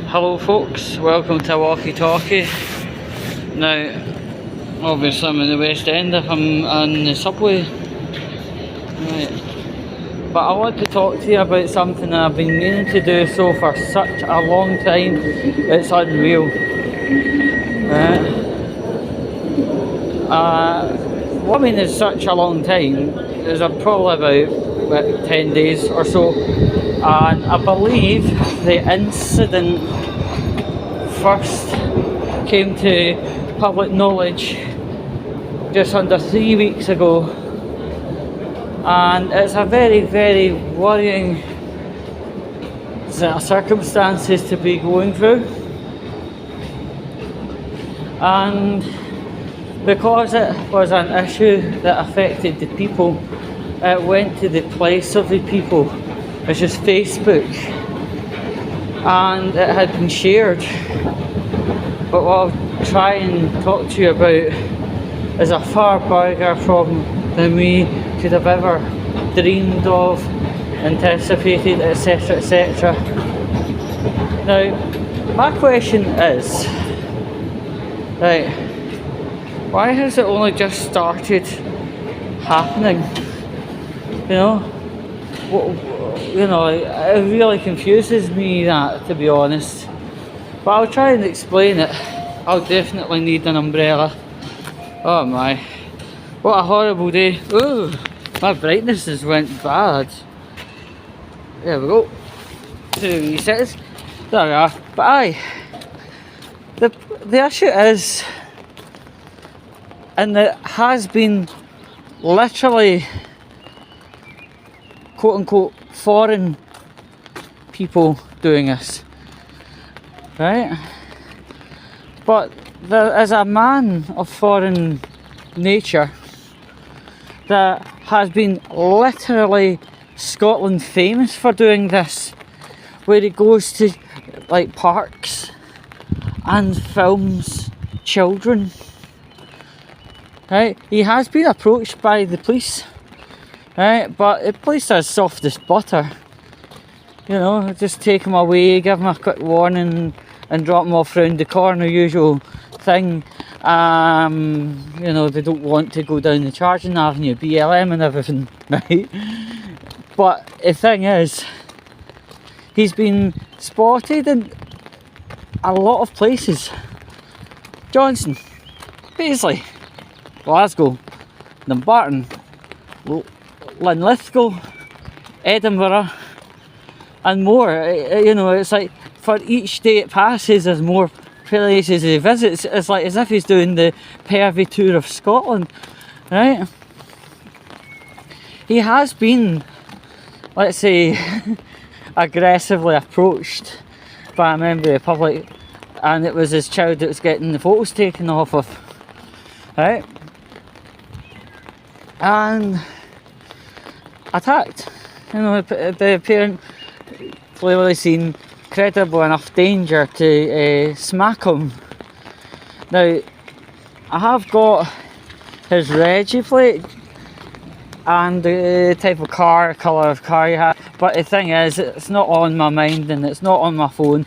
Hello folks, welcome to Walkie Talkie. Now, obviously I'm in the West End if I'm on the subway. Right. But I want to talk to you about something that I've been meaning to do so for such a long time, it's unreal. What I mean is such a long time is probably about 10 days or so, and I believe the incident first came to public knowledge just under 3 weeks ago, and it's a very, very worrying set of circumstances to be going through. And because it was an issue that affected the people, it went to the place of the people, which is Facebook, and it had been shared. But what I'll try and talk to you about is a far bigger problem than we could have ever dreamed of, anticipated, etc, etc. Now, my question is, right, why has it only just started happening? It really confuses me, that, to be honest. But I'll try and explain it. I'll definitely need an umbrella. Oh my, what a horrible day. Ooh, my brightness has went bad. There we go. 2 resets. There we are. But aye, the issue is, and it has been literally quote unquote foreign people doing this, right? But there is a man of foreign nature that has been literally Scotland famous for doing this, where he goes to like parks and films children. Right, he has been approached by the police, right, but the police are soft as butter. Just take him away, give him a quick warning and drop him off round the corner, usual thing. They don't want to go down the charging avenue, BLM and everything, right? But the thing is, he's been spotted in a lot of places. Johnson, Paisley, Glasgow, Dumbarton, Linlithgow, Edinburgh, and more. It's like for each day it passes, there's more places he visits. It's like as if he's doing the pervy tour of Scotland, right? He has been, let's say, aggressively approached by a member of the public, and it was his child that was getting the photos taken off of, right? And attacked. The parent clearly seen credible enough danger to smack him. Now, I have got his regi plate and the type of car, colour of car he had, but the thing is, it's not on my mind and it's not on my phone,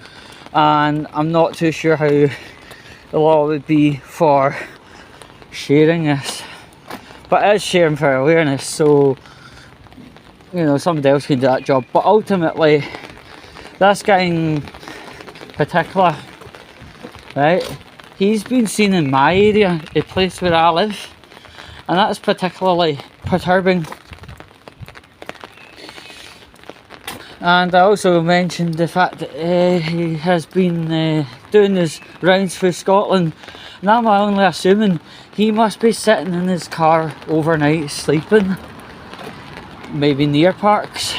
and I'm not too sure how the law would be for sharing this. But it is sharing for awareness, so somebody else can do that job. But ultimately, this guy in particular, right, he's been seen in my area, the place where I live, and that's particularly perturbing. And I also mentioned the fact that he has been doing his rounds through Scotland, and I'm only assuming he must be sitting in his car overnight sleeping, maybe near parks,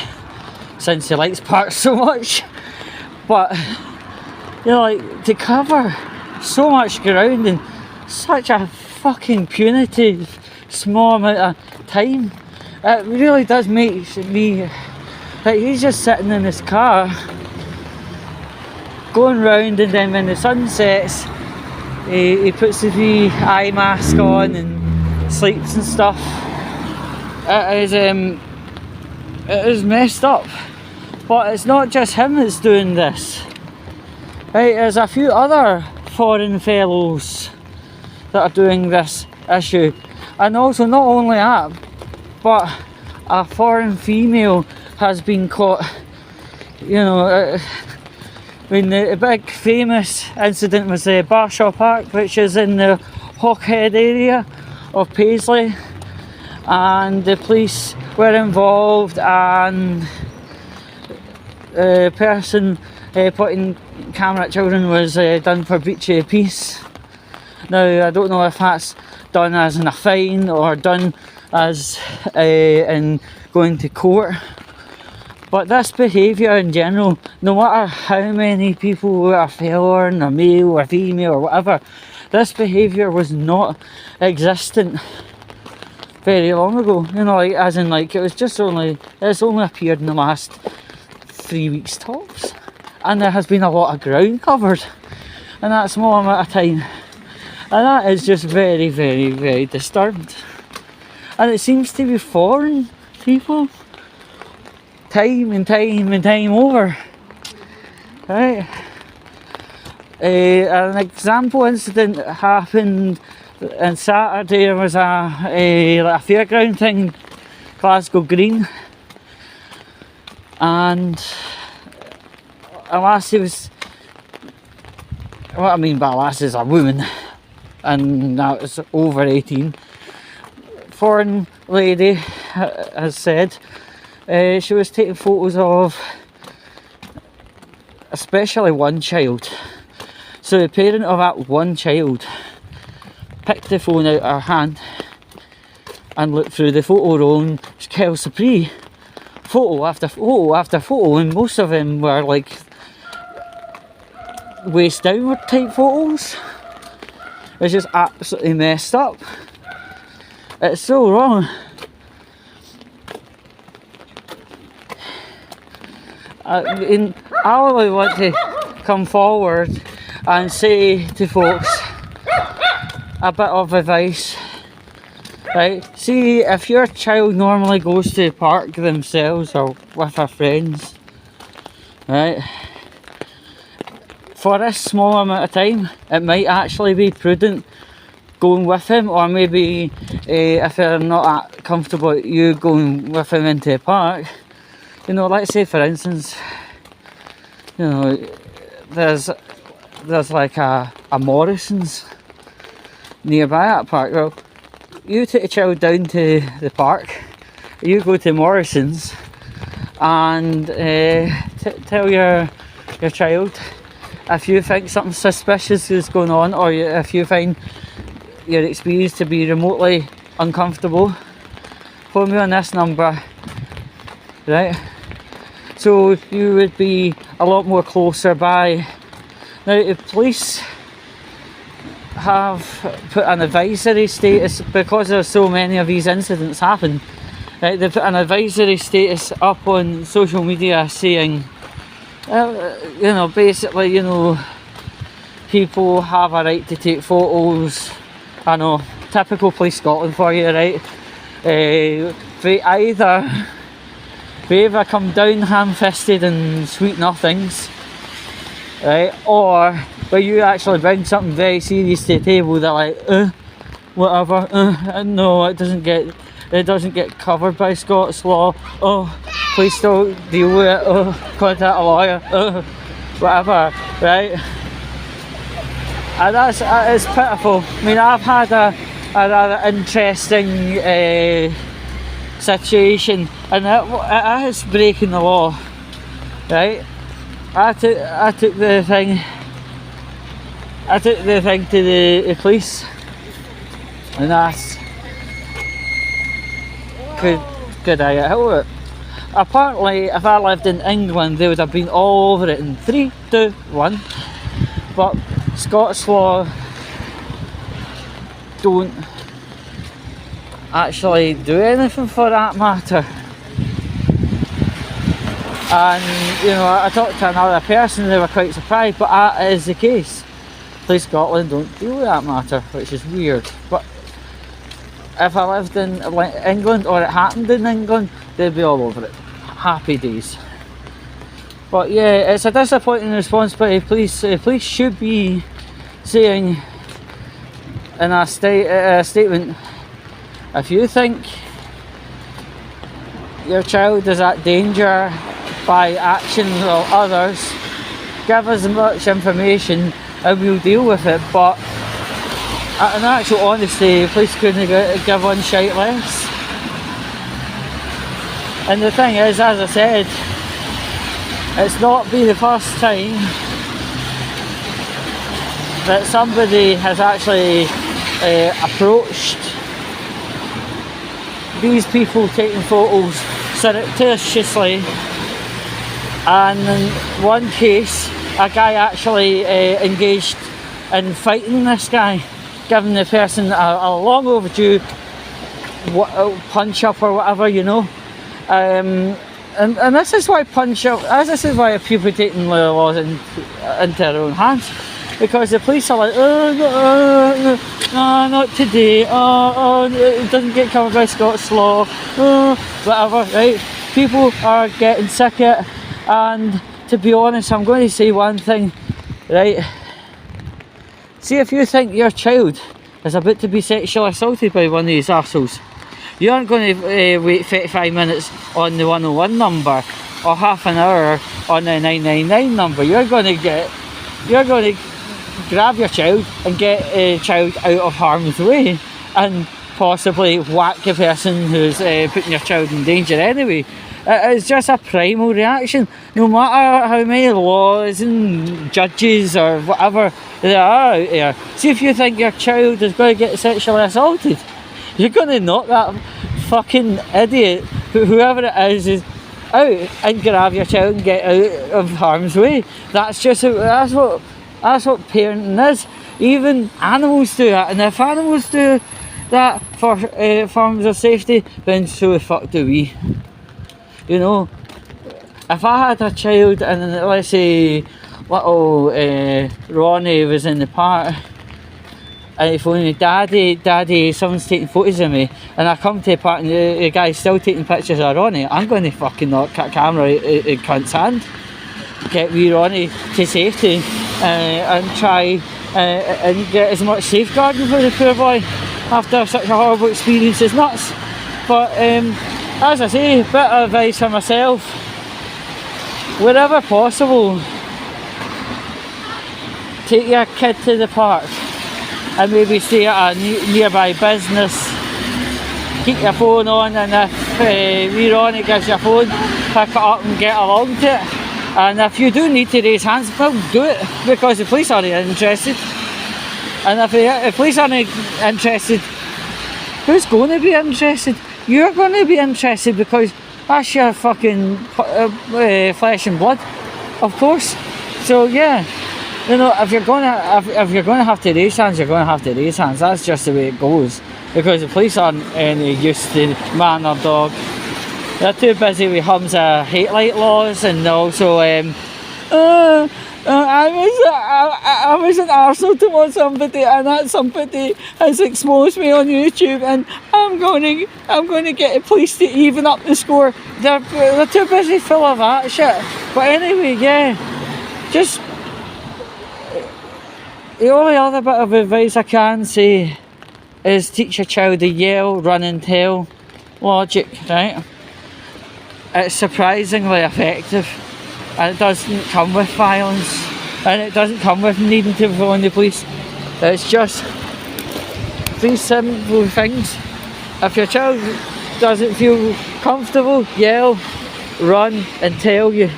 since he likes parks so much. But to cover so much ground in such a fucking punitive small amount of time, it really does make me like he's just sitting in his car going round, and then when the sun sets he puts his wee eye mask on and sleeps and stuff. It is messed up. But it's not just him that's doing this. Right, there's a few other foreign fellows that are doing this issue, and also not only that, but a foreign female has been caught. You know, when the big famous incident was the Barshaw Park, which is in the Hawkhead area of Paisley, and the police were involved, and the person putting camera at children was done for breach of peace. Now, I don't know if that's done as in a fine or done as in going to court, but this behaviour in general, no matter how many people are following, or male or female or whatever, this behaviour was not existent very long ago. You know, like, as in, like, it's only appeared in the last 3 weeks tops, and there has been a lot of ground covered in that small amount of time, and that is just very, very, very disturbed. And it seems to be foreign people, time and time and time over, right? An example incident happened on Saturday. There was a fairground thing, Glasgow Green, and a lassie was, what I mean by lassie is a woman, and that was over 18. Foreign lady has said she was taking photos of especially one child. So the parent of that one child picked the phone out of her hand and looked through the photo roll, and Kelsey photo after photo after photo, and most of them were like waist downward type photos. It's just absolutely messed up. It's so wrong. I only want to come forward and say to folks a bit of advice. Right, see, if your child normally goes to the park themselves or with their friends, right, for this small amount of time, it might actually be prudent going with him, or maybe if they're not that comfortable you going with him into the park. You know, let's say for instance, you know, there's like a Morrison's nearby that park. Well, you take a child down to the park, you go to Morrison's, and tell your child if you think something suspicious is going on, or if you find your experience to be remotely uncomfortable, phone me on this number, right? So you would be a lot more closer by. Now, the police have put an advisory status because there's so many of these incidents happen. Right, they put an advisory status up on social media saying, you know, basically, you know, people have a right to take photos. I know, typical Police Scotland for you, right? They either come down ham-fisted and sweet nothings, right? Or when you actually bring something very serious to the table, they're like, whatever, no, it doesn't get covered by Scots law. Oh, please don't deal with it. Oh, contact a lawyer. Whatever, right? And that is pitiful. I mean, I've had an interesting situation, and it is breaking the law, right? I took the thing to the police, and that's could I get out of it? Apparently, if I lived in England, they would have been all over it in 3, 2, 1. But Scots law don't actually do anything for that matter. And, you know, I talked to another person, they were quite surprised, but that is the case. Police Scotland don't deal with that matter, which is weird. But if I lived in England, or it happened in England, they'd be all over it. Happy days. But yeah, it's a disappointing response by the police. The police should be saying in a statement, if you think your child is at danger by actions of others, give us much information and we'll deal with it. But in actual honesty, the police couldn't give one shite less. And the thing is, as I said, it's not been the first time that somebody has actually approached these people taking photos surreptitiously, and in one case a guy actually engaged in fighting this guy, giving the person a long overdue punch up or whatever, you know. And this is why this is why people are taking the laws into their own hands, because the police are like, no, not today, it doesn't get covered by Scots law, whatever, right? People are getting sick of it, and to be honest, I'm going to say one thing, right? See, if you think your child is about to be sexually assaulted by one of these arseholes, you aren't going to wait 35 minutes on the 101 number or half an hour on the 999 number. You're going to grab your child and get a child out of harm's way and possibly whack the person who's putting your child in danger anyway. It's just a primal reaction. No matter how many laws and judges or whatever there are out there, see, if you think your child is going to get sexually assaulted, you're going to knock that fucking idiot, whoever it is out and grab your child and get out of harm's way. That's what parenting is. Even animals do that, and if animals do that for forms of safety, then so the fuck do we. You know, if I had a child and let's say little Ronnie was in the park and he phoned me, Daddy, someone's taking photos of me, and I come to the park and the guy's still taking pictures of Ronnie, I'm going to fucking knock that camera in cunt's hand, get wee Ronnie to safety, and try and get as much safeguarding for the poor boy after such a horrible experience. It's nuts. But as I say, a bit of advice for myself, wherever possible, take your kid to the park and maybe stay at a nearby business. Keep your phone on, and if wee Ronnie gives you a phone, pick it up and get along to it. And if you do need to raise hands, well, do it, because the police aren't interested. And if the police aren't interested, who's going to be interested? You're going to be interested, because that's your fucking flesh and blood, of course. So yeah, you know, if you're going to have to raise hands, you're going to have to raise hands. That's just the way it goes, because the police aren't any use to man or dog. They're too busy with hums of hate light laws, and also I was an arsehole towards somebody, and that somebody has exposed me on YouTube, and I'm going to get the police to even up the score. They're too busy full of that shit. But anyway, yeah, just the only other bit of advice I can say is teach your child the yell, run and tell logic, right? It's surprisingly effective, and it doesn't come with violence, and it doesn't come with needing to phone the police. It's just these simple things. If your child doesn't feel comfortable, yell, run and tell you.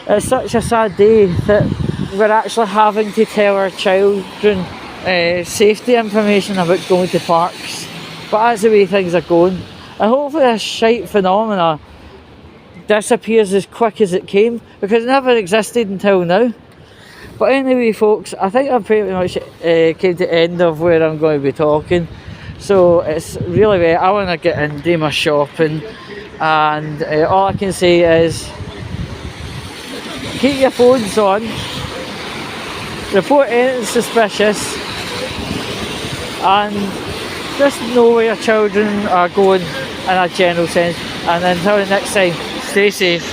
It's such a sad day that we're actually having to tell our children safety information about going to parks, but that's the way things are going. And hopefully this shite phenomena disappears as quick as it came, because it never existed until now. But anyway, folks, I think I've pretty much came to the end of where I'm going to be talking. So it's really late. I want to get in, do my shopping, and all I can say is keep your phones on, report anything suspicious, and just know where your children are going in a general sense. And until the next time, stay safe.